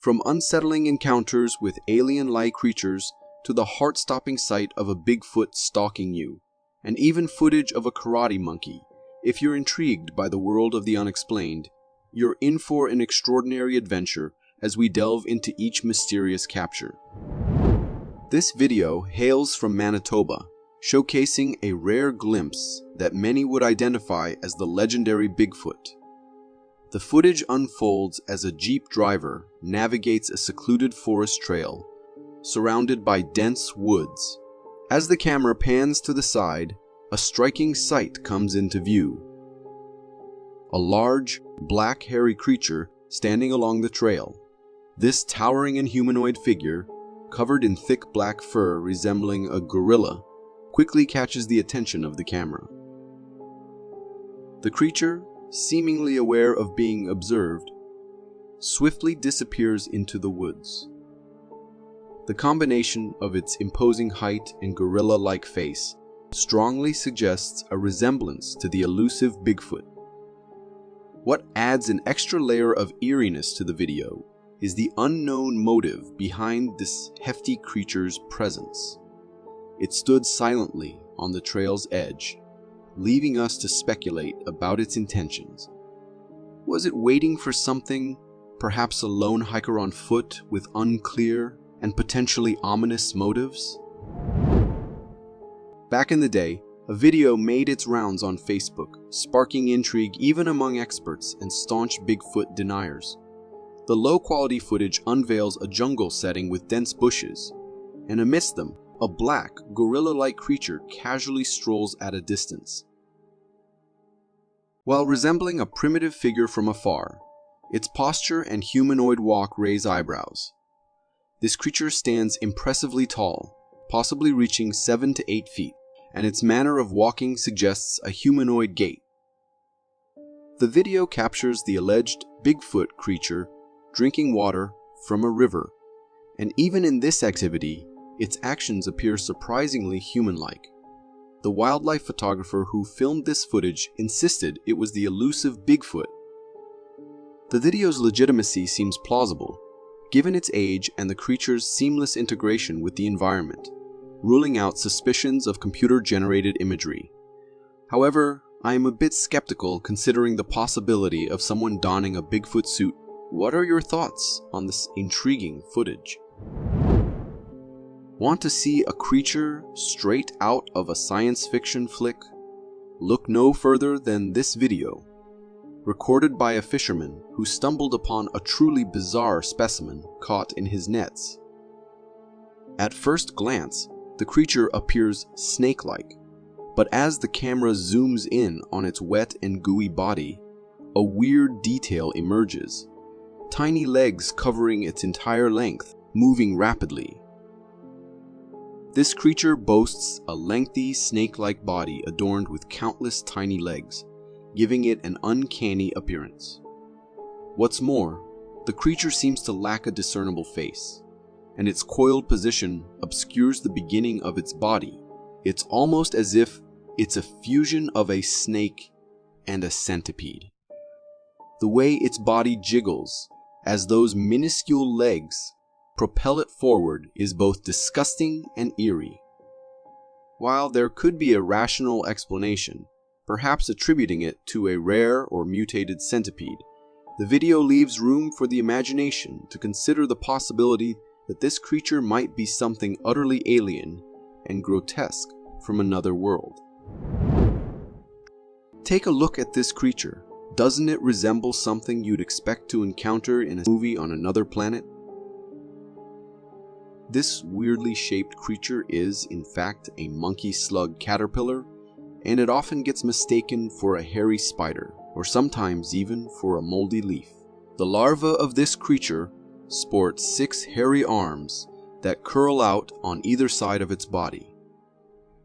From unsettling encounters with alien-like creatures to the heart-stopping sight of a Bigfoot stalking you, and even footage of a karate monkey, if you're intrigued by the world of the unexplained, you're in for an extraordinary adventure as we delve into each mysterious capture. This video hails from Manitoba, showcasing a rare glimpse that many would identify as the legendary Bigfoot. The footage unfolds as a Jeep driver navigates a secluded forest trail, surrounded by dense woods. As the camera pans to the side, a striking sight comes into view. A large, black hairy creature standing along the trail. This towering and humanoid figure, covered in thick black fur resembling a gorilla, quickly catches the attention of the camera. The creature, seemingly aware of being observed, swiftly disappears into the woods. The combination of its imposing height and gorilla-like face strongly suggests a resemblance to the elusive Bigfoot. What adds an extra layer of eeriness to the video is the unknown motive behind this hefty creature's presence. It stood silently on the trail's edge, leaving us to speculate about its intentions. Was it waiting for something, perhaps a lone hiker on foot with unclear and potentially ominous motives? Back in the day, a video made its rounds on Facebook, sparking intrigue even among experts and staunch Bigfoot deniers. The low-quality footage unveils a jungle setting with dense bushes, and amidst them, a black, gorilla-like creature casually strolls at a distance. While resembling a primitive figure from afar, its posture and humanoid walk raise eyebrows. This creature stands impressively tall, possibly reaching 7 to 8 feet, and its manner of walking suggests a humanoid gait. The video captures the alleged Bigfoot creature drinking water from a river, and even in this activity, its actions appear surprisingly human-like. The wildlife photographer who filmed this footage insisted it was the elusive Bigfoot. The video's legitimacy seems plausible, given its age and the creature's seamless integration with the environment, ruling out suspicions of computer-generated imagery. However, I am a bit skeptical considering the possibility of someone donning a Bigfoot suit. What are your thoughts on this intriguing footage? Want to see a creature straight out of a science fiction flick? Look no further than this video, recorded by a fisherman who stumbled upon a truly bizarre specimen caught in his nets. At first glance, the creature appears snake-like, but as the camera zooms in on its wet and gooey body, a weird detail emerges. Tiny legs covering its entire length, moving rapidly. This creature boasts a lengthy, snake-like body adorned with countless tiny legs, giving it an uncanny appearance. What's more, the creature seems to lack a discernible face, and its coiled position obscures the beginning of its body. It's almost as if it's a fusion of a snake and a centipede. The way its body jiggles as those minuscule legs propel it forward is both disgusting and eerie. While there could be a rational explanation, perhaps attributing it to a rare or mutated centipede, the video leaves room for the imagination to consider the possibility that this creature might be something utterly alien and grotesque from another world. Take a look at this creature. Doesn't it resemble something you'd expect to encounter in a movie on another planet? This weirdly shaped creature is, in fact, a monkey slug caterpillar, and it often gets mistaken for a hairy spider, or sometimes even for a moldy leaf. The larva of this creature sports 6 hairy arms that curl out on either side of its body.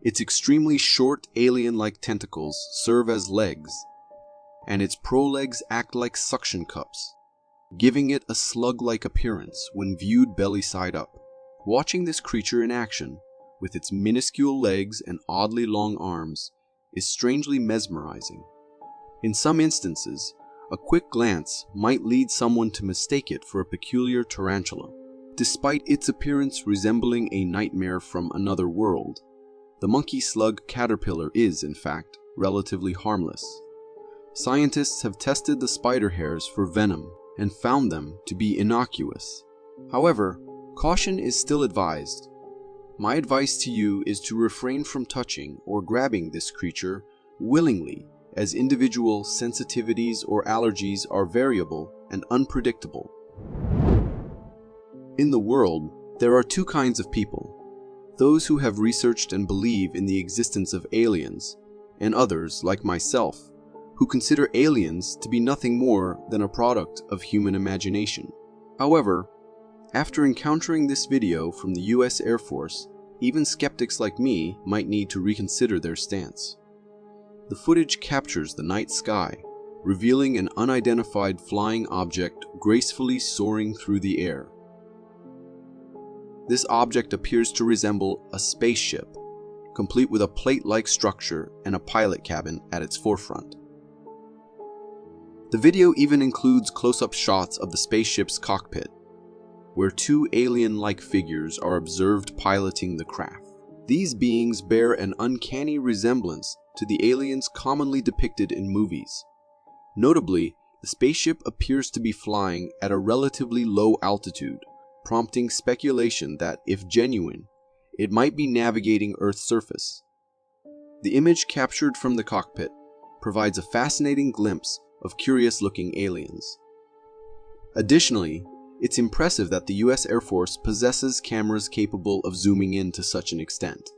Its extremely short alien-like tentacles serve as legs, and its prolegs act like suction cups, giving it a slug-like appearance when viewed belly side up. Watching this creature in action, with its minuscule legs and oddly long arms, is strangely mesmerizing. In some instances, a quick glance might lead someone to mistake it for a peculiar tarantula. Despite its appearance resembling a nightmare from another world, the monkey slug caterpillar is, in fact, relatively harmless. Scientists have tested the spider hairs for venom and found them to be innocuous. However, caution is still advised. My advice to you is to refrain from touching or grabbing this creature willingly, as individual sensitivities or allergies are variable and unpredictable. In the world, there are two kinds of people: those who have researched and believe in the existence of aliens, and others, like myself, who consider aliens to be nothing more than a product of human imagination. However, after encountering this video from the US Air Force, even skeptics like me might need to reconsider their stance. The footage captures the night sky, revealing an unidentified flying object gracefully soaring through the air. This object appears to resemble a spaceship, complete with a plate-like structure and a pilot cabin at its forefront. The video even includes close-up shots of the spaceship's cockpit, where two alien-like figures are observed piloting the craft. These beings bear an uncanny resemblance to the aliens commonly depicted in movies. Notably, the spaceship appears to be flying at a relatively low altitude, prompting speculation that, if genuine, it might be navigating Earth's surface. The image captured from the cockpit provides a fascinating glimpse of curious-looking aliens. Additionally, it's impressive that the US Air Force possesses cameras capable of zooming in to such an extent,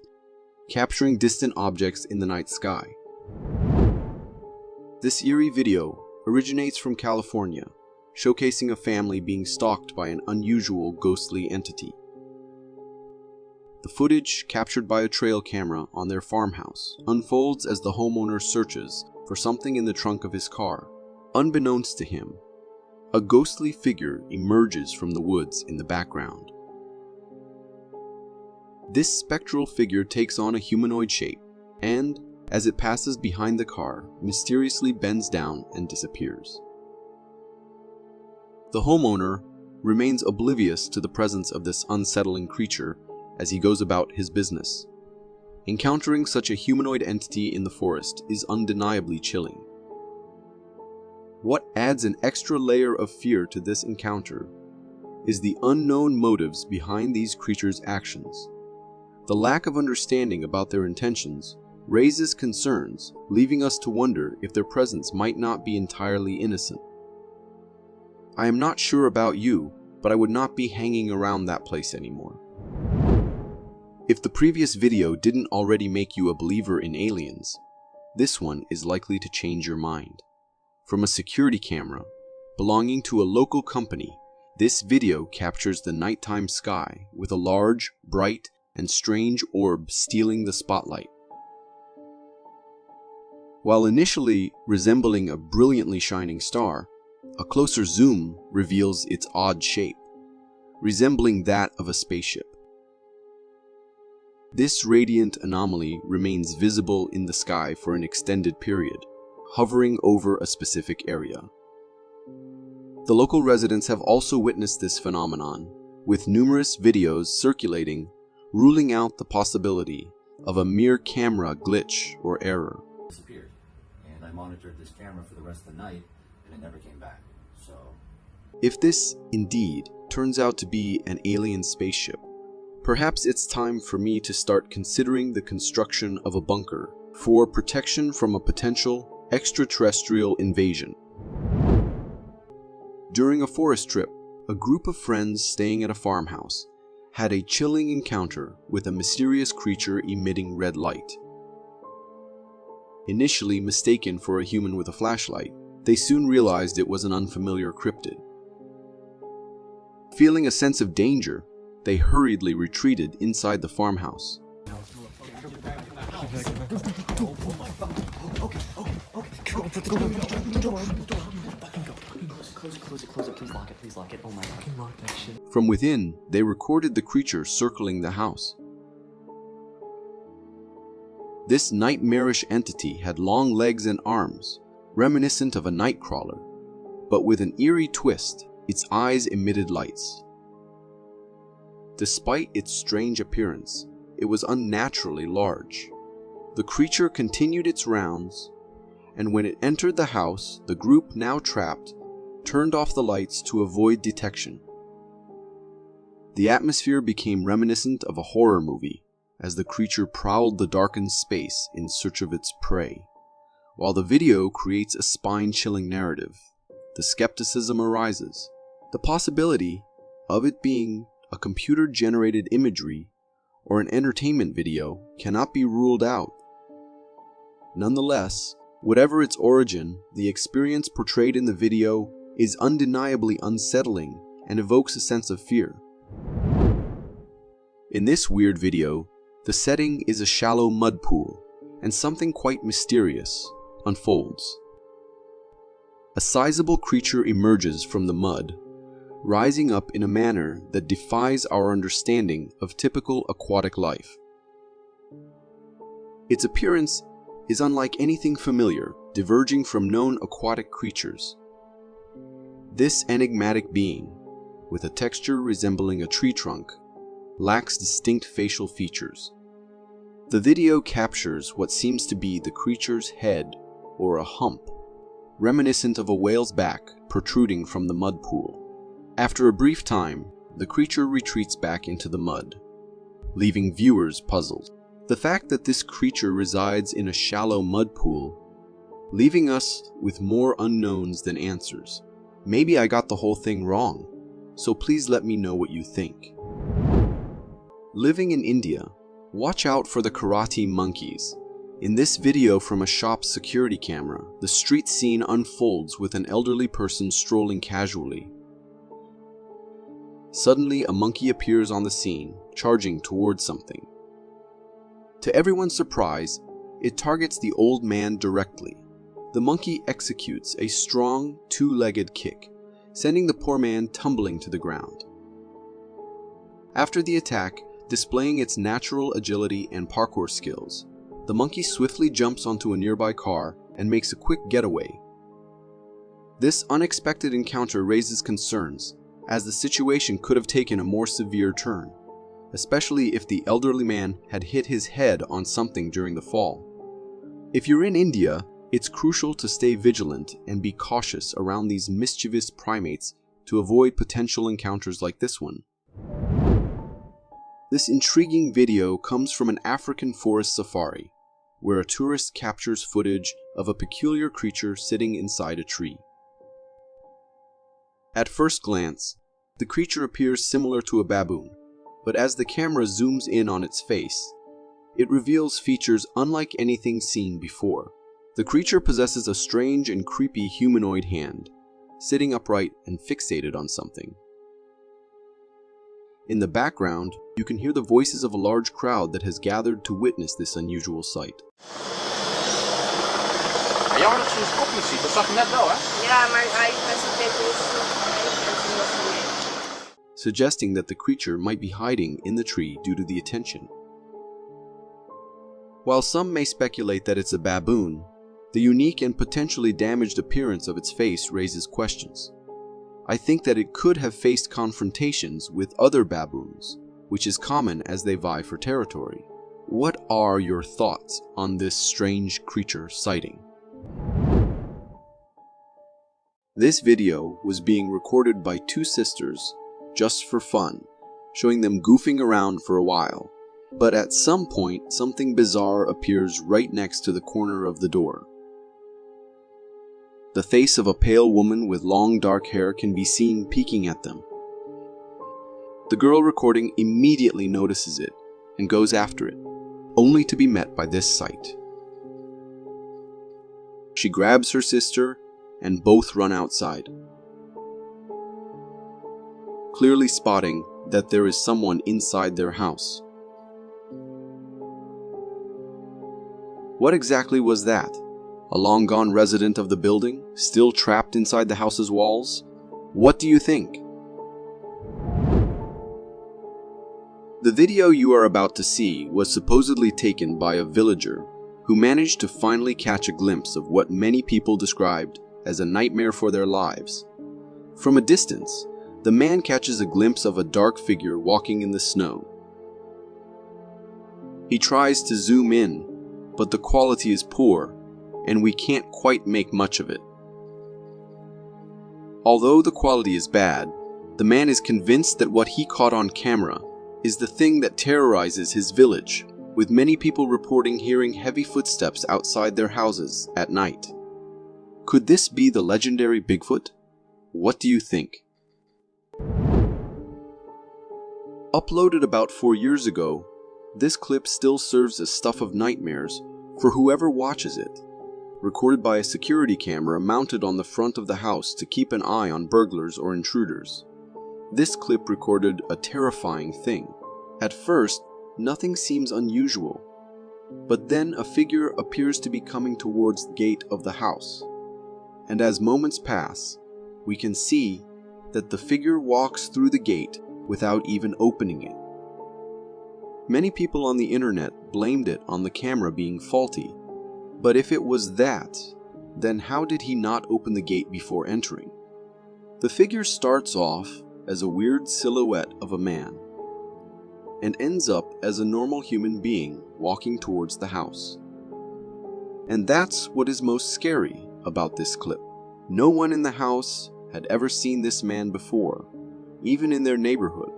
capturing distant objects in the night sky. This eerie video originates from California, showcasing a family being stalked by an unusual ghostly entity. The footage, captured by a trail camera on their farmhouse, unfolds as the homeowner searches for something in the trunk of his car. Unbeknownst to him, a ghostly figure emerges from the woods in the background. This spectral figure takes on a humanoid shape and, as it passes behind the car, mysteriously bends down and disappears. The homeowner remains oblivious to the presence of this unsettling creature as he goes about his business. Encountering such a humanoid entity in the forest is undeniably chilling. What adds an extra layer of fear to this encounter is the unknown motives behind these creatures' actions. The lack of understanding about their intentions raises concerns, leaving us to wonder if their presence might not be entirely innocent. I am not sure about you, but I would not be hanging around that place anymore. If the previous video didn't already make you a believer in aliens, this one is likely to change your mind. From a security camera belonging to a local company, this video captures the nighttime sky with a large, bright, and strange orb stealing the spotlight. While initially resembling a brilliantly shining star, a closer zoom reveals its odd shape, resembling that of a spaceship. This radiant anomaly remains visible in the sky for an extended period, hovering over a specific area. The local residents have also witnessed this phenomenon, with numerous videos circulating, ruling out the possibility of a mere camera glitch or error. Disappeared, and I monitored this camera for the rest of the night, and it never came back. So, if this indeed turns out to be an alien spaceship, perhaps it's time for me to start considering the construction of a bunker for protection from a potential extraterrestrial invasion. During a forest trip, a group of friends staying at a farmhouse had a chilling encounter with a mysterious creature emitting red light. Initially mistaken for a human with a flashlight, they soon realized it was an unfamiliar cryptid. Feeling a sense of danger, they hurriedly retreated inside the farmhouse. Please lock it. Oh my fucking lock that shit. From within, they recorded the creature circling the house. This nightmarish entity had long legs and arms, reminiscent of a nightcrawler, but with an eerie twist, its eyes emitted lights. Despite its strange appearance, it was unnaturally large. The creature continued its rounds, and when it entered the house, the group, now trapped, turned off the lights to avoid detection. The atmosphere became reminiscent of a horror movie as the creature prowled the darkened space in search of its prey. While the video creates a spine-chilling narrative, the skepticism arises. The possibility of it being a computer-generated imagery or an entertainment video cannot be ruled out. Nonetheless, whatever its origin, the experience portrayed in the video is undeniably unsettling and evokes a sense of fear. In this weird video, the setting is a shallow mud pool, and something quite mysterious unfolds. A sizable creature emerges from the mud, rising up in a manner that defies our understanding of typical aquatic life. Its appearance is unlike anything familiar, diverging from known aquatic creatures. This enigmatic being, with a texture resembling a tree trunk, lacks distinct facial features. The video captures what seems to be the creature's head or a hump, reminiscent of a whale's back protruding from the mud pool. After a brief time, the creature retreats back into the mud, leaving viewers puzzled. The fact that this creature resides in a shallow mud pool, leaving us with more unknowns than answers. Maybe I got the whole thing wrong, so please let me know what you think. Living in India, watch out for the karate monkeys. In this video from a shop's security camera, the street scene unfolds with an elderly person strolling casually. Suddenly, a monkey appears on the scene, charging towards something. To everyone's surprise, it targets the old man directly. The monkey executes a strong, two-legged kick, sending the poor man tumbling to the ground. After the attack, displaying its natural agility and parkour skills, the monkey swiftly jumps onto a nearby car and makes a quick getaway. This unexpected encounter raises concerns, as the situation could have taken a more severe turn, especially if the elderly man had hit his head on something during the fall. If you're in India, it's crucial to stay vigilant and be cautious around these mischievous primates to avoid potential encounters like this one. This intriguing video comes from an African forest safari, where a tourist captures footage of a peculiar creature sitting inside a tree. At first glance, the creature appears similar to a baboon, but as the camera zooms in on its face, it reveals features unlike anything seen before. The creature possesses a strange and creepy humanoid hand, sitting upright and fixated on something. In the background, you can hear the voices of a large crowd that has gathered to witness this unusual sight. Jammer dat ze ons kop niet ziet, dat zag je net wel, hè? Ja, maar hij presenteert ons suggesting that the creature might be hiding in the tree due to the attention. While some may speculate that it's a baboon, the unique and potentially damaged appearance of its face raises questions. I think that it could have faced confrontations with other baboons, which is common as they vie for territory. What are your thoughts on this strange creature sighting? This video was being recorded by two sisters just for fun, showing them goofing around for a while. But at some point, something bizarre appears right next to the corner of the door. The face of a pale woman with long dark hair can be seen peeking at them. The girl recording immediately notices it and goes after it, only to be met by this sight. She grabs her sister and both run outside, clearly spotting that there is someone inside their house. What exactly was that? A long-gone resident of the building, still trapped inside the house's walls? What do you think? The video you are about to see was supposedly taken by a villager who managed to finally catch a glimpse of what many people described as a nightmare for their lives. From a distance, the man catches a glimpse of a dark figure walking in the snow. He tries to zoom in, but the quality is poor, and we can't quite make much of it. Although the quality is bad, the man is convinced that what he caught on camera is the thing that terrorizes his village, with many people reporting hearing heavy footsteps outside their houses at night. Could this be the legendary Bigfoot? What do you think? Uploaded about 4 years ago, this clip still serves as stuff of nightmares for whoever watches it. Recorded by a security camera mounted on the front of the house to keep an eye on burglars or intruders. This clip recorded a terrifying thing. At first, nothing seems unusual, but then a figure appears to be coming towards the gate of the house. And as moments pass, we can see that the figure walks through the gate without even opening it. Many people on the internet blamed it on the camera being faulty, but if it was that, then how did he not open the gate before entering? The figure starts off as a weird silhouette of a man, and ends up as a normal human being walking towards the house. And that's what is most scary about this clip. No one in the house had ever seen this man before, even in their neighborhood,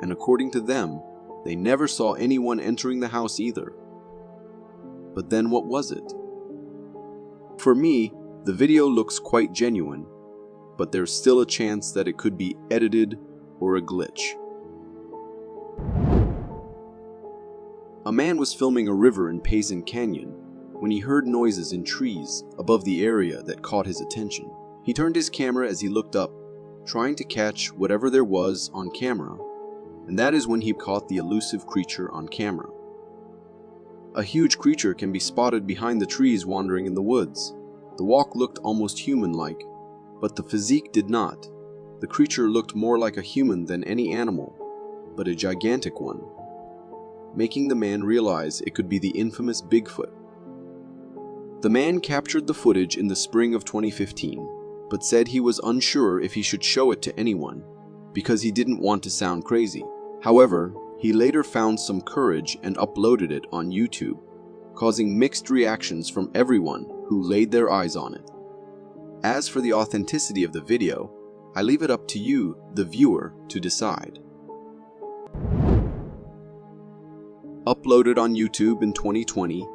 and according to them, they never saw anyone entering the house either. But then what was it? For me, the video looks quite genuine, but there's still a chance that it could be edited or a glitch. A man was filming a river in Payson Canyon when he heard noises in trees above the area that caught his attention. He turned his camera as he looked up, trying to catch whatever there was on camera, and that is when he caught the elusive creature on camera. A huge creature can be spotted behind the trees wandering in the woods. The walk looked almost human-like, but the physique did not. The creature looked more like a human than any animal, but a gigantic one, making the man realize it could be the infamous Bigfoot. The man captured the footage in the spring of 2015, but said he was unsure if he should show it to anyone, because he didn't want to sound crazy. However, he later found some courage and uploaded it on YouTube, causing mixed reactions from everyone who laid their eyes on it. As for the authenticity of the video, I leave it up to you, the viewer, to decide. Uploaded on YouTube in 2020,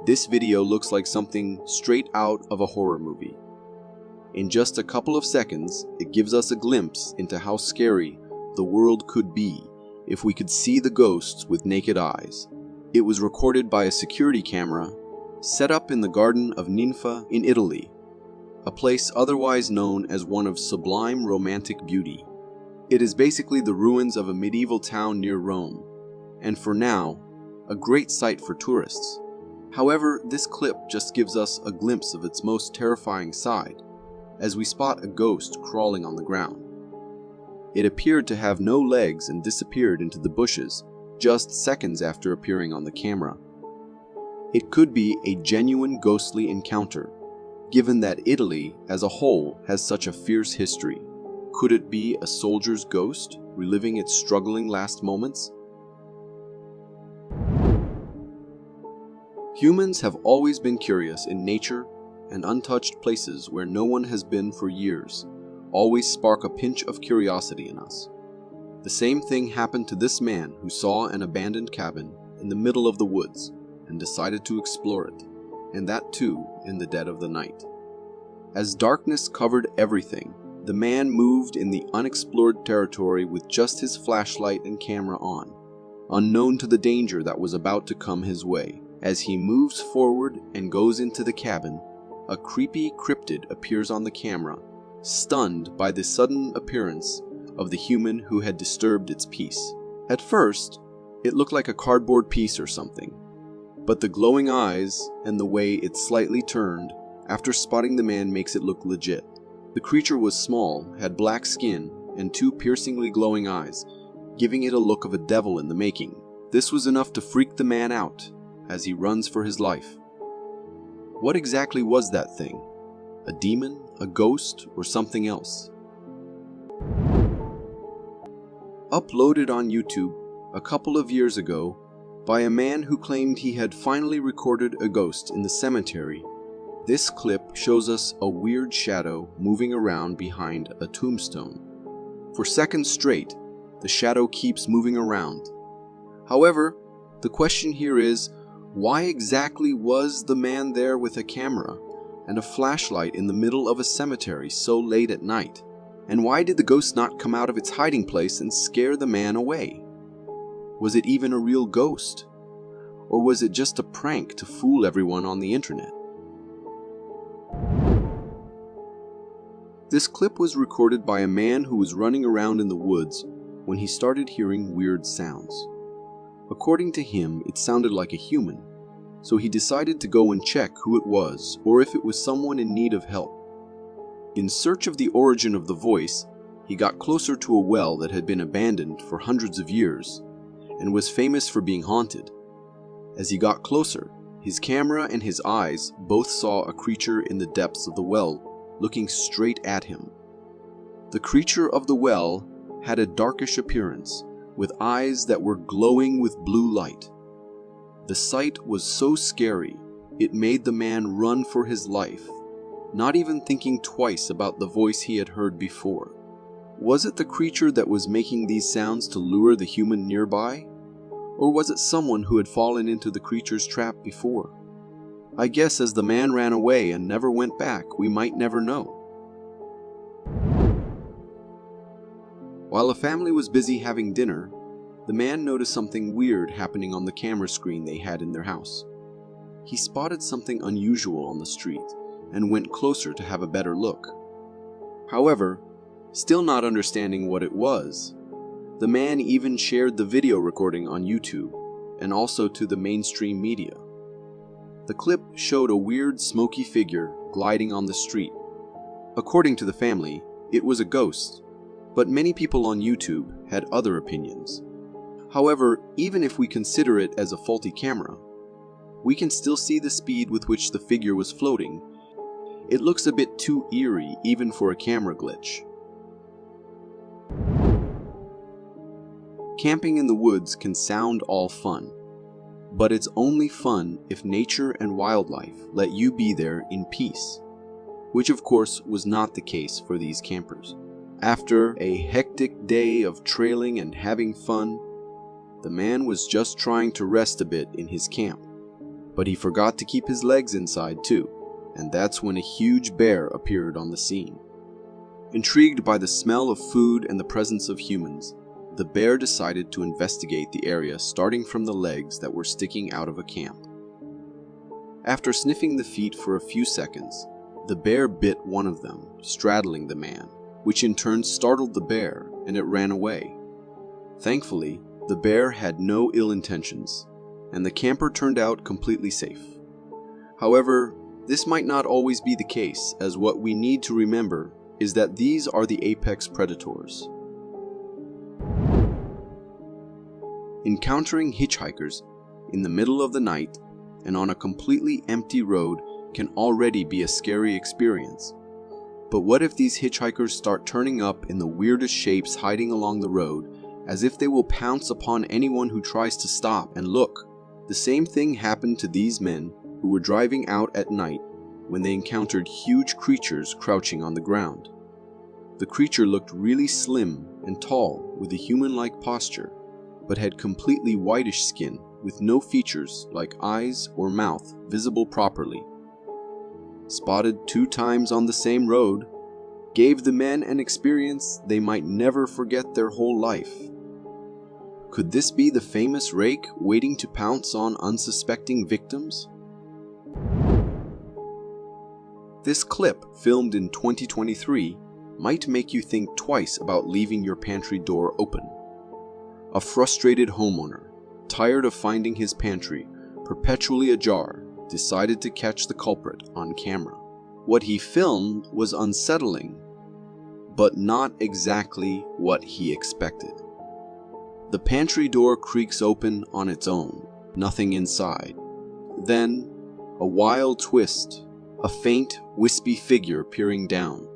this video looks like something straight out of a horror movie. In just a couple of seconds, it gives us a glimpse into how scary the world could be if we could see the ghosts with naked eyes. It was recorded by a security camera set up in the Garden of Ninfa in Italy, a place otherwise known as one of sublime romantic beauty. It is basically the ruins of a medieval town near Rome, and for now, a great sight for tourists. However, this clip just gives us a glimpse of its most terrifying side, as we spot a ghost crawling on the ground. It appeared to have no legs and disappeared into the bushes just seconds after appearing on the camera. It could be a genuine ghostly encounter, given that Italy as a whole has such a fierce history. Could it be a soldier's ghost reliving its struggling last moments? Humans have always been curious in nature, and untouched places where no one has been for years always spark a pinch of curiosity in us. The same thing happened to this man who saw an abandoned cabin in the middle of the woods and decided to explore it, and that too in the dead of the night. As darkness covered everything, the man moved in the unexplored territory with just his flashlight and camera on, unknown to the danger that was about to come his way. As he moves forward and goes into the cabin, a creepy cryptid appears on the camera, stunned by the sudden appearance of the human who had disturbed its peace. At first, it looked like a cardboard piece or something, but the glowing eyes and the way it slightly turned after spotting the man makes it look legit. The creature was small, had black skin, and two piercingly glowing eyes, giving it a look of a devil in the making. This was enough to freak the man out as he runs for his life. What exactly was that thing? A demon? A a ghost, or something else. Uploaded on YouTube a couple of years ago by a man who claimed he had finally recorded a ghost in the cemetery, this clip shows us a weird shadow moving around behind a tombstone. For seconds straight, the shadow keeps moving around. However, the question here is, why exactly was the man there with a camera and a flashlight in the middle of a cemetery so late at night? And why did the ghost not come out of its hiding place and scare the man away? Was it even a real ghost? Or was it just a prank to fool everyone on the internet? This clip was recorded by a man who was running around in the woods when he started hearing weird sounds. According to him, it sounded like a human, so he decided to go and check who it was or if it was someone in need of help. In search of the origin of the voice, he got closer to a well that had been abandoned for hundreds of years and was famous for being haunted. As he got closer, his camera and his eyes both saw a creature in the depths of the well, looking straight at him. The creature of the well had a darkish appearance, with eyes that were glowing with blue light. The sight was so scary, it made the man run for his life, not even thinking twice about the voice he had heard before. Was it the creature that was making these sounds to lure the human nearby? Or was it someone who had fallen into the creature's trap before? I guess as the man ran away and never went back, we might never know. While a family was busy having dinner, the man noticed something weird happening on the camera screen they had in their house. He spotted something unusual on the street and went closer to have a better look. However, still not understanding what it was, the man even shared the video recording on YouTube and also to the mainstream media. The clip showed a weird smoky figure gliding on the street. According to the family, it was a ghost, but many people on YouTube had other opinions. However, even if we consider it as a faulty camera, we can still see the speed with which the figure was floating. It looks a bit too eerie even for a camera glitch. Camping in the woods can sound all fun, but it's only fun if nature and wildlife let you be there in peace, which of course was not the case for these campers. After a hectic day of trailing and having fun, the man was just trying to rest a bit in his camp, but he forgot to keep his legs inside too, and that's when a huge bear appeared on the scene. Intrigued by the smell of food and the presence of humans, the bear decided to investigate the area starting from the legs that were sticking out of a camp. After sniffing the feet for a few seconds, the bear bit one of them, straddling the man, which in turn startled the bear and it ran away. Thankfully, the bear had no ill intentions, and the camper turned out completely safe. However, this might not always be the case, as what we need to remember is that these are the apex predators. Encountering hitchhikers in the middle of the night and on a completely empty road can already be a scary experience. But what if these hitchhikers start turning up in the weirdest shapes hiding along the road, as if they will pounce upon anyone who tries to stop and look? The same thing happened to these men who were driving out at night when they encountered huge creatures crouching on the ground. The creature looked really slim and tall with a human-like posture, but had completely whitish skin with no features like eyes or mouth visible properly. Spotted 2 times on the same road, gave the men an experience they might never forget their whole life. Could this be the famous rake waiting to pounce on unsuspecting victims? This clip, filmed in 2023, might make you think twice about leaving your pantry door open. A frustrated homeowner, tired of finding his pantry perpetually ajar, decided to catch the culprit on camera. What he filmed was unsettling, but not exactly what he expected. The pantry door creaks open on its own, nothing inside. Then, a wild twist, a faint, wispy figure peering down.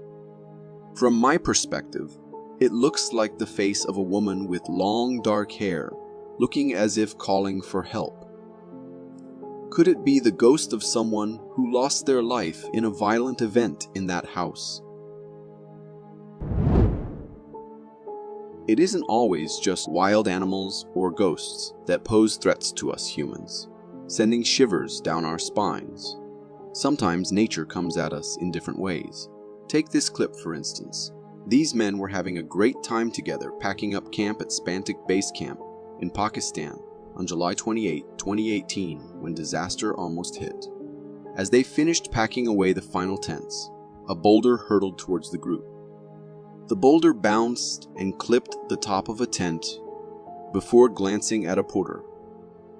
From my perspective, it looks like the face of a woman with long dark hair, looking as if calling for help. Could it be the ghost of someone who lost their life in a violent event in that house? It isn't always just wild animals or ghosts that pose threats to us humans, sending shivers down our spines. Sometimes nature comes at us in different ways. Take this clip for instance. These men were having a great time together packing up camp at Spantic Base Camp in Pakistan on July 28, 2018 when disaster almost hit. As they finished packing away the final tents, a boulder hurtled towards the group. The boulder bounced and clipped the top of a tent before glancing at a porter,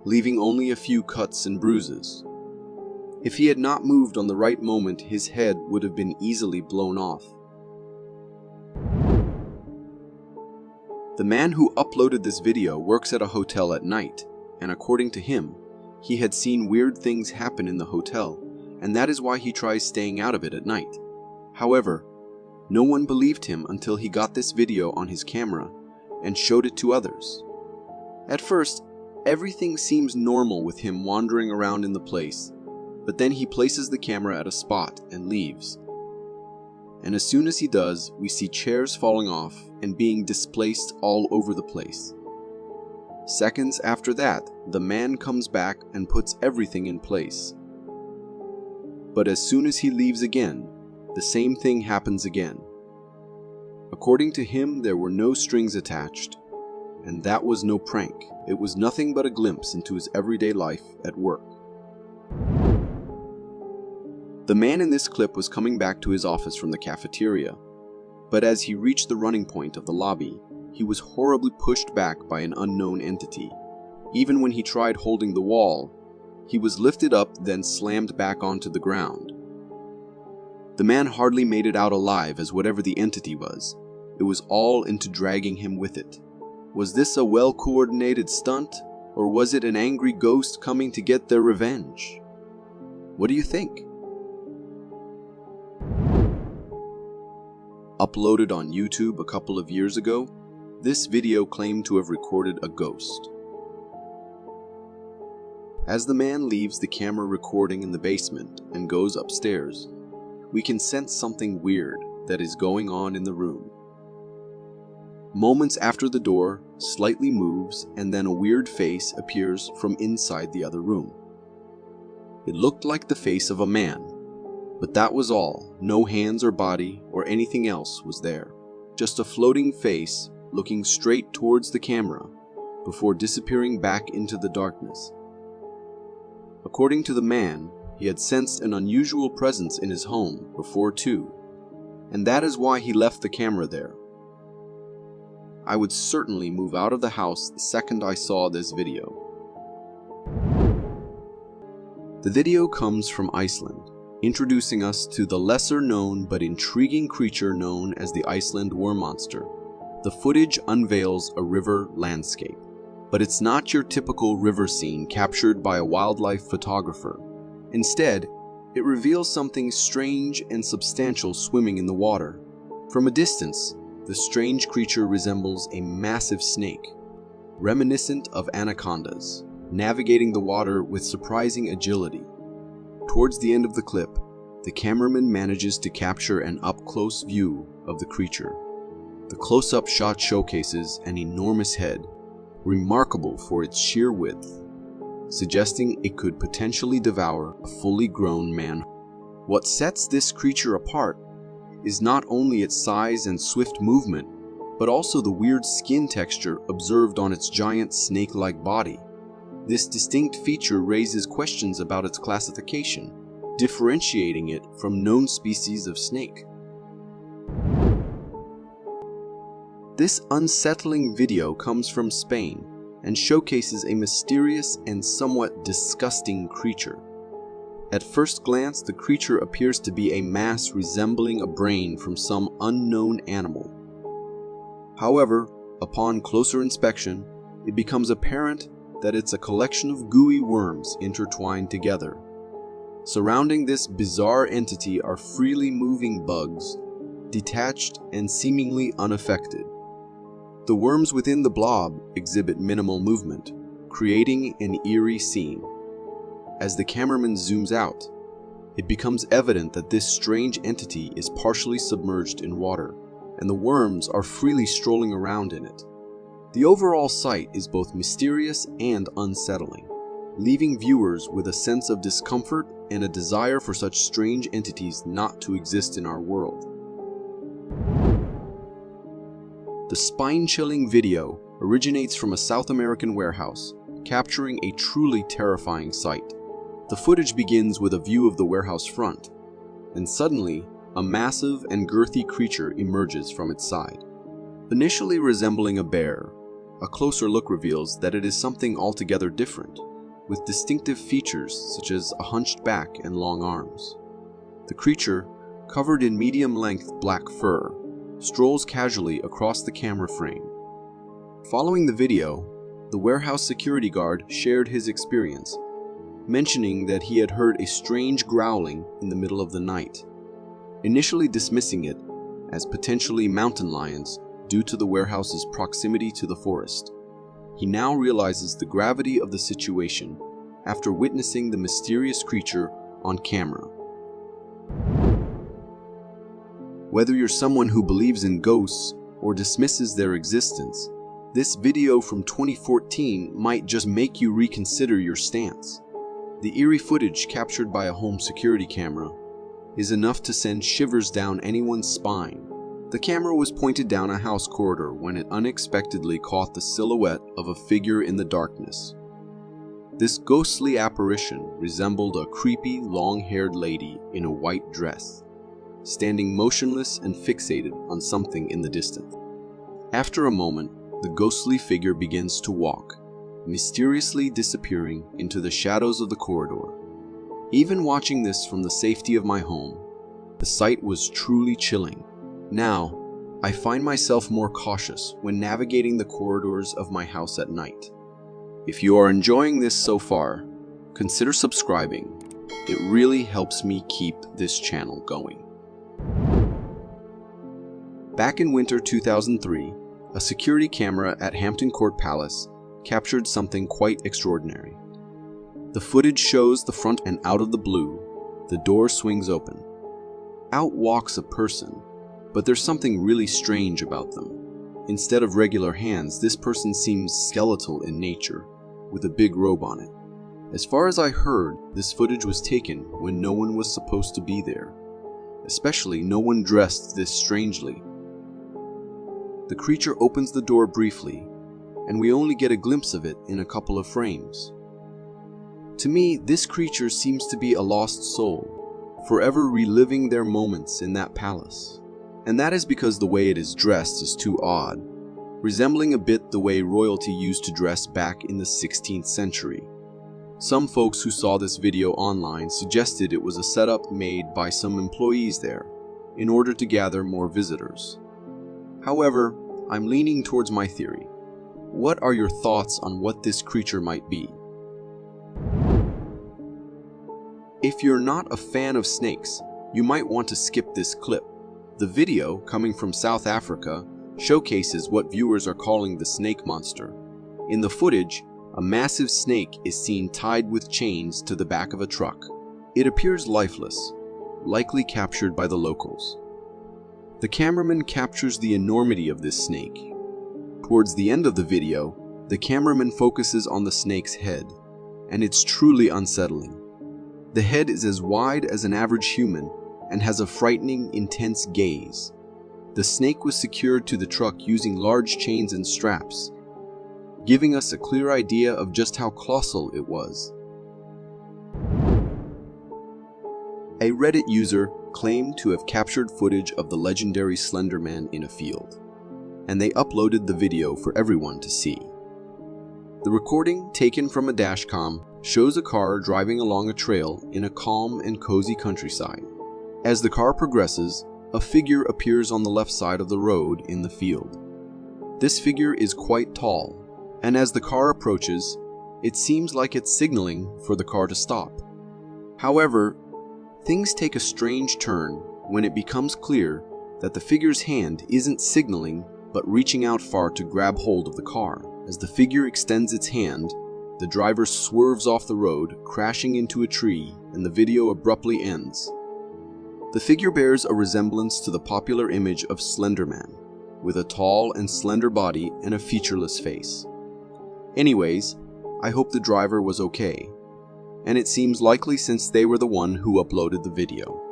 leaving only a few cuts and bruises. If he had not moved on the right moment, his head would have been easily blown off. The man who uploaded this video works at a hotel at night, and according to him, he had seen weird things happen in the hotel, and that is why he tries staying out of it at night. However, no one believed him until he got this video on his camera and showed it to others. At first, everything seems normal with him wandering around in the place, but then he places the camera at a spot and leaves. And as soon as he does, we see chairs falling off and being displaced all over the place. Seconds after that, the man comes back and puts everything in place. But as soon as he leaves again, the same thing happens again. According to him, there were no strings attached, and that was no prank. It was nothing but a glimpse into his everyday life at work. The man in this clip was coming back to his office from the cafeteria, but as he reached the running point of the lobby, he was horribly pushed back by an unknown entity. Even when he tried holding the wall, he was lifted up then slammed back onto the ground. The man hardly made it out alive, as whatever the entity was, it was all into dragging him with it. Was this a well-coordinated stunt, or was it an angry ghost coming to get their revenge? What do you think? Uploaded on YouTube a couple of years ago, this video claimed to have recorded a ghost. As the man leaves the camera recording in the basement and goes upstairs, we can sense something weird that is going on in the room. Moments after the door slightly moves and then a weird face appears from inside the other room. It looked like the face of a man, but that was all. No hands or body or anything else was there. Just a floating face looking straight towards the camera before disappearing back into the darkness. According to the man, he had sensed an unusual presence in his home before too, and that is why he left the camera there. I would certainly move out of the house the second I saw this video. The video comes from Iceland, introducing us to the lesser known but intriguing creature known as the Iceland worm monster. The footage unveils a river landscape, but it's not your typical river scene captured by a wildlife photographer. Instead, it reveals something strange and substantial swimming in the water. From a distance, the strange creature resembles a massive snake, reminiscent of anacondas, navigating the water with surprising agility. Towards the end of the clip, the cameraman manages to capture an up-close view of the creature. The close-up shot showcases an enormous head, remarkable for its sheer width, suggesting it could potentially devour a fully grown man. What sets this creature apart is not only its size and swift movement, but also the weird skin texture observed on its giant snake-like body. This distinct feature raises questions about its classification, differentiating it from known species of snake. This unsettling video comes from Spain and showcases a mysterious and somewhat disgusting creature. At first glance, the creature appears to be a mass resembling a brain from some unknown animal. However, upon closer inspection, it becomes apparent that it's a collection of gooey worms intertwined together. Surrounding this bizarre entity are freely moving bugs, detached and seemingly unaffected. The worms within the blob exhibit minimal movement, creating an eerie scene. As the cameraman zooms out, it becomes evident that this strange entity is partially submerged in water, and the worms are freely strolling around in it. The overall sight is both mysterious and unsettling, leaving viewers with a sense of discomfort and a desire for such strange entities not to exist in our world. The spine-chilling video originates from a South American warehouse, capturing a truly terrifying sight. The footage begins with a view of the warehouse front, and suddenly, a massive and girthy creature emerges from its side. Initially resembling a bear, a closer look reveals that it is something altogether different, with distinctive features such as a hunched back and long arms. The creature, covered in medium-length black fur, strolls casually across the camera frame. Following the video, the warehouse security guard shared his experience, mentioning that he had heard a strange growling in the middle of the night, initially dismissing it as potentially mountain lions due to the warehouse's proximity to the forest. He now realizes the gravity of the situation after witnessing the mysterious creature on camera. Whether you're someone who believes in ghosts or dismisses their existence, this video from 2014 might just make you reconsider your stance. The eerie footage captured by a home security camera is enough to send shivers down anyone's spine. The camera was pointed down a house corridor when it unexpectedly caught the silhouette of a figure in the darkness. This ghostly apparition resembled a creepy, long-haired lady in a white dress, standing motionless and fixated on something in the distance. After a moment, the ghostly figure begins to walk, mysteriously disappearing into the shadows of the corridor. Even watching this from the safety of my home, the sight was truly chilling. Now, I find myself more cautious when navigating the corridors of my house at night. If you are enjoying this so far, consider subscribing. It really helps me keep this channel going. Back in winter 2003, a security camera at Hampton Court Palace captured something quite extraordinary. The footage shows the front, and out of the blue, the door swings open. Out walks a person, but there's something really strange about them. Instead of regular hands, this person seems skeletal in nature, with a big robe on it. As far as I heard, this footage was taken when no one was supposed to be there, especially no one dressed this strangely. The creature opens the door briefly, and we only get a glimpse of it in a couple of frames. To me, this creature seems to be a lost soul, forever reliving their moments in that palace. And that is because the way it is dressed is too odd, resembling a bit the way royalty used to dress back in the 16th century. Some folks who saw this video online suggested it was a setup made by some employees there, in order to gather more visitors. However, I'm leaning towards my theory. What are your thoughts on what this creature might be? If you're not a fan of snakes, you might want to skip this clip. The video, coming from South Africa, showcases what viewers are calling the snake monster. In the footage, a massive snake is seen tied with chains to the back of a truck. It appears lifeless, likely captured by the locals. The cameraman captures the enormity of this snake. Towards the end of the video, the cameraman focuses on the snake's head, and it's truly unsettling. The head is as wide as an average human and has a frightening, intense gaze. The snake was secured to the truck using large chains and straps, giving us a clear idea of just how colossal it was. A Reddit user claimed to have captured footage of the legendary Slenderman in a field, and they uploaded the video for everyone to see. The recording, taken from a dashcam, shows a car driving along a trail in a calm and cozy countryside. As the car progresses, a figure appears on the left side of the road in the field. This figure is quite tall, and as the car approaches, it seems like it's signaling for the car to stop. However, things take a strange turn when it becomes clear that the figure's hand isn't signaling but reaching out far to grab hold of the car. As the figure extends its hand, the driver swerves off the road, crashing into a tree, and the video abruptly ends. The figure bears a resemblance to the popular image of Slenderman, with a tall and slender body and a featureless face. Anyways, I hope the driver was okay, and it seems likely since they were the one who uploaded the video.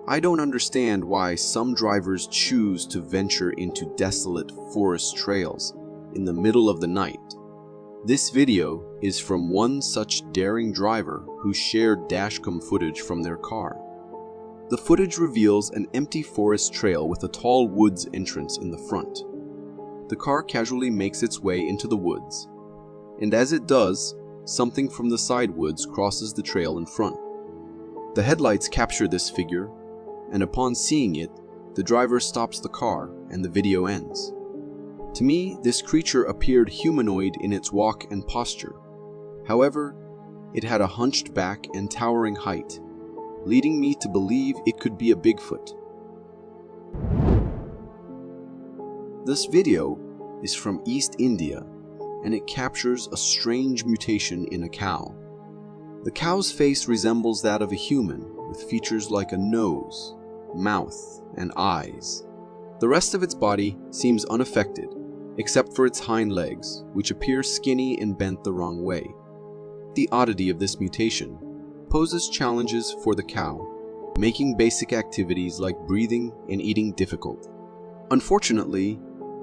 I don't understand why some drivers choose to venture into desolate forest trails in the middle of the night. This video is from one such daring driver who shared dashcam footage from their car. The footage reveals an empty forest trail with a tall woods entrance in the front. The car casually makes its way into the woods, and as it does, something from the side woods crosses the trail in front. The headlights capture this figure, and upon seeing it, the driver stops the car and the video ends. To me, this creature appeared humanoid in its walk and posture. However, it had a hunched back and towering height, leading me to believe it could be a Bigfoot. This video is from East India, and it captures a strange mutation in a cow. The cow's face resembles that of a human, with features like a nose, mouth, and eyes. The rest of its body seems unaffected, except for its hind legs, which appear skinny and bent the wrong way. The oddity of this mutation poses challenges for the cow, making basic activities like breathing and eating difficult. Unfortunately,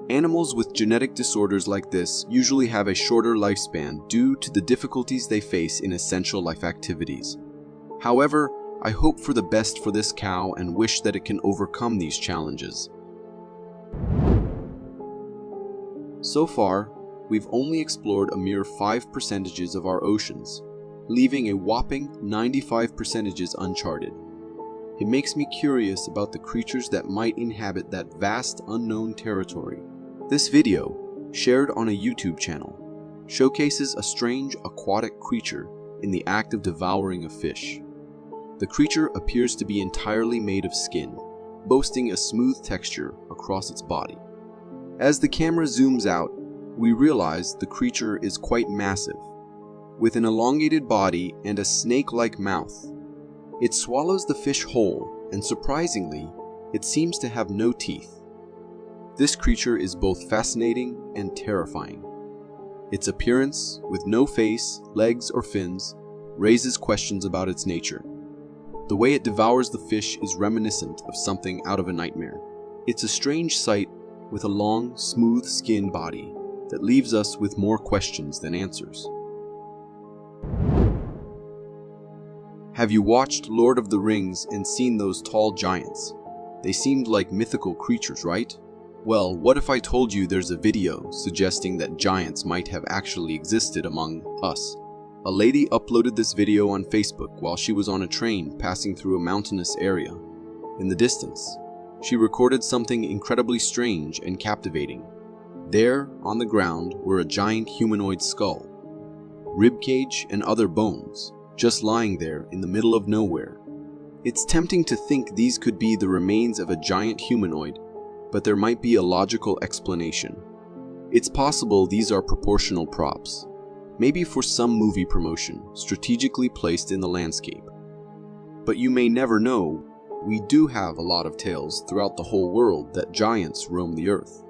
animals with genetic disorders like this usually have a shorter lifespan due to the difficulties they face in essential life activities. However, I hope for the best for this cow and wish that it can overcome these challenges. So far, we've only explored a mere 5% of our oceans, leaving a whopping 95% uncharted. It makes me curious about the creatures that might inhabit that vast unknown territory. This video, shared on a YouTube channel, showcases a strange aquatic creature in the act of devouring a fish. The creature appears to be entirely made of skin, boasting a smooth texture across its body. As the camera zooms out, we realize the creature is quite massive, with an elongated body and a snake-like mouth. It swallows the fish whole, and surprisingly, it seems to have no teeth. This creature is both fascinating and terrifying. Its appearance, with no face, legs, or fins, raises questions about its nature. The way it devours the fish is reminiscent of something out of a nightmare. It's a strange sight with a long, smooth skin body that leaves us with more questions than answers. Have you watched Lord of the Rings and seen those tall giants? They seemed like mythical creatures, right? Well, what if I told you there's a video suggesting that giants might have actually existed among us? A lady uploaded this video on Facebook while she was on a train passing through a mountainous area. In the distance, she recorded something incredibly strange and captivating. There, on the ground, were a giant humanoid skull, ribcage, and other bones, just lying there in the middle of nowhere. It's tempting to think these could be the remains of a giant humanoid, but there might be a logical explanation. It's possible these are proportional props, maybe for some movie promotion, strategically placed in the landscape. But you may never know. We do have a lot of tales throughout the whole world that giants roam the earth.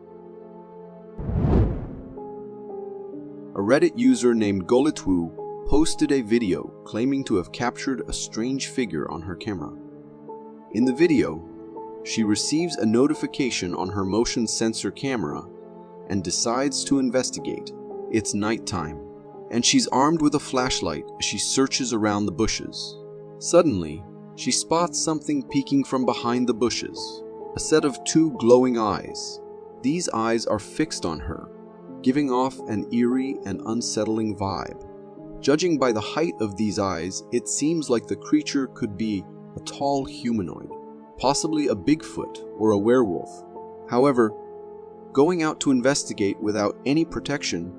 A Reddit user named Golitwu posted a video claiming to have captured a strange figure on her camera. In the video, she receives a notification on her motion sensor camera and decides to investigate. It's nighttime, and she's armed with a flashlight as she searches around the bushes. Suddenly, she spots something peeking from behind the bushes, a set of two glowing eyes. These eyes are fixed on her, giving off an eerie and unsettling vibe. Judging by the height of these eyes, it seems like the creature could be a tall humanoid, possibly a Bigfoot or a werewolf. However, going out to investigate without any protection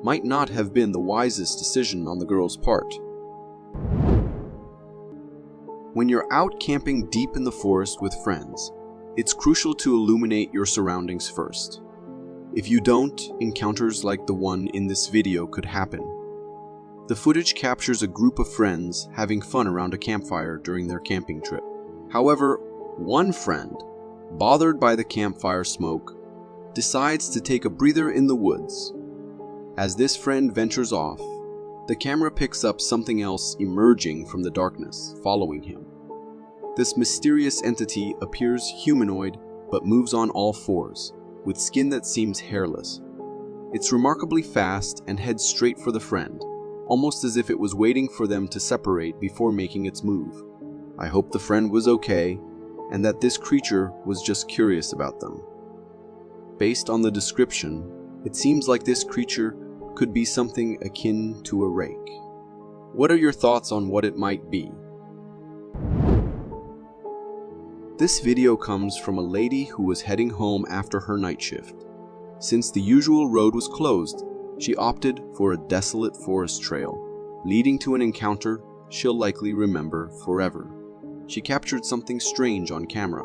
might not have been the wisest decision on the girl's part. When you're out camping deep in the forest with friends, it's crucial to illuminate your surroundings first. If you don't, encounters like the one in this video could happen. The footage captures a group of friends having fun around a campfire during their camping trip. However, one friend, bothered by the campfire smoke, decides to take a breather in the woods. As this friend ventures off, the camera picks up something else emerging from the darkness, following him. This mysterious entity appears humanoid but moves on all fours, with skin that seems hairless. It's remarkably fast and heads straight for the friend, almost as if it was waiting for them to separate before making its move. I hope the friend was okay, and that this creature was just curious about them. Based on the description, it seems like this creature could be something akin to a rake. What are your thoughts on what it might be? This video comes from a lady who was heading home after her night shift. Since the usual road was closed, she opted for a desolate forest trail, leading to an encounter she'll likely remember forever. She captured something strange on camera.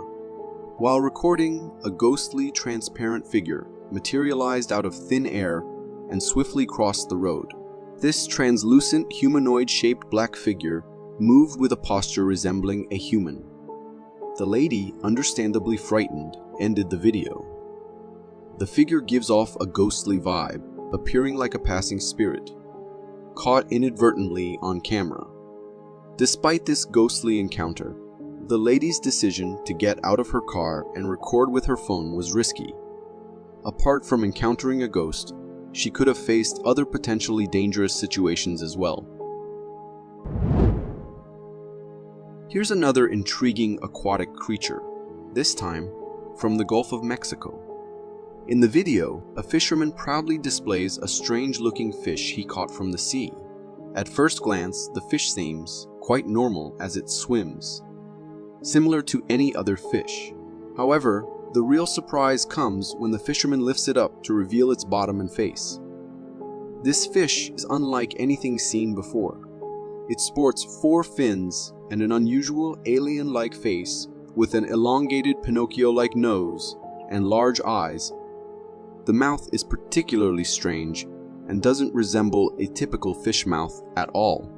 While recording, a ghostly, transparent figure materialized out of thin air and swiftly crossed the road. This translucent, humanoid-shaped black figure moved with a posture resembling a human. The lady, understandably frightened, ended the video. The figure gives off a ghostly vibe, appearing like a passing spirit, caught inadvertently on camera. Despite this ghostly encounter, the lady's decision to get out of her car and record with her phone was risky. Apart from encountering a ghost, she could have faced other potentially dangerous situations as well. Here's another intriguing aquatic creature, this time from the Gulf of Mexico. In the video, a fisherman proudly displays a strange-looking fish he caught from the sea. At first glance, the fish seems quite normal as it swims, similar to any other fish. However, the real surprise comes when the fisherman lifts it up to reveal its bottom and face. This fish is unlike anything seen before. It sports 4 fins and an unusual alien-like face with an elongated Pinocchio-like nose and large eyes. The mouth is particularly strange and doesn't resemble a typical fish mouth at all.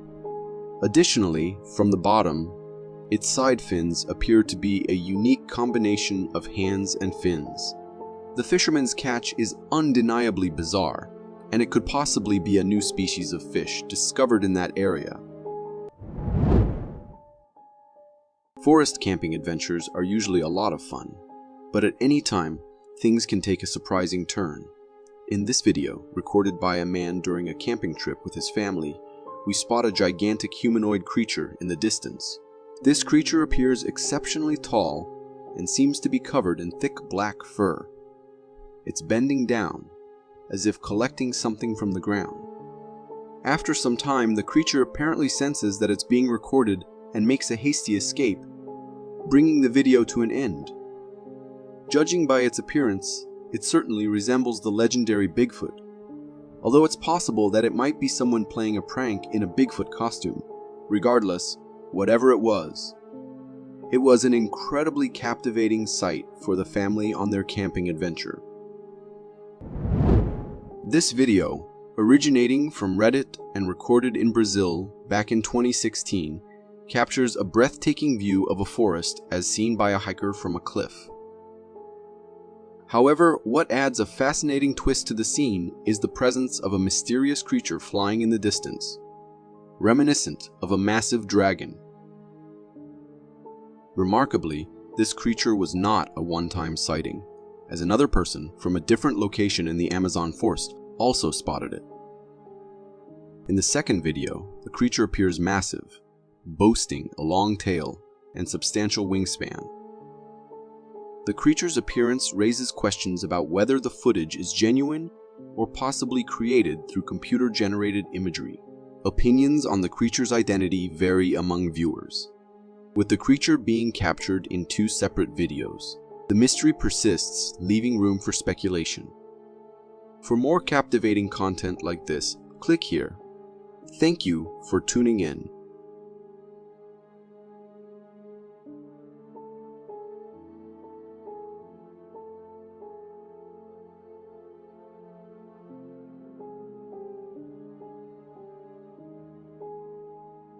Additionally, from the bottom, its side fins appear to be a unique combination of hands and fins. The fisherman's catch is undeniably bizarre, and it could possibly be a new species of fish discovered in that area. Forest camping adventures are usually a lot of fun, but at any time, things can take a surprising turn. In this video, recorded by a man during a camping trip with his family, we spot a gigantic humanoid creature in the distance. This creature appears exceptionally tall and seems to be covered in thick black fur. It's bending down, as if collecting something from the ground. After some time, the creature apparently senses that it's being recorded and makes a hasty escape, bringing the video to an end. Judging by its appearance, it certainly resembles the legendary Bigfoot, although it's possible that it might be someone playing a prank in a Bigfoot costume. Regardless, whatever it was an incredibly captivating sight for the family on their camping adventure. This video, originating from Reddit and recorded in Brazil back in 2016, captures a breathtaking view of a forest as seen by a hiker from a cliff. However, what adds a fascinating twist to the scene is the presence of a mysterious creature flying in the distance, reminiscent of a massive dragon. Remarkably, this creature was not a one-time sighting, as another person from a different location in the Amazon forest also spotted it. In the second video, the creature appears massive, boasting a long tail and substantial wingspan. The creature's appearance raises questions about whether the footage is genuine or possibly created through computer-generated imagery. Opinions on the creature's identity vary among viewers, with the creature being captured in 2 separate videos. The mystery persists, leaving room for speculation. For more captivating content like this, click here. Thank you for tuning in.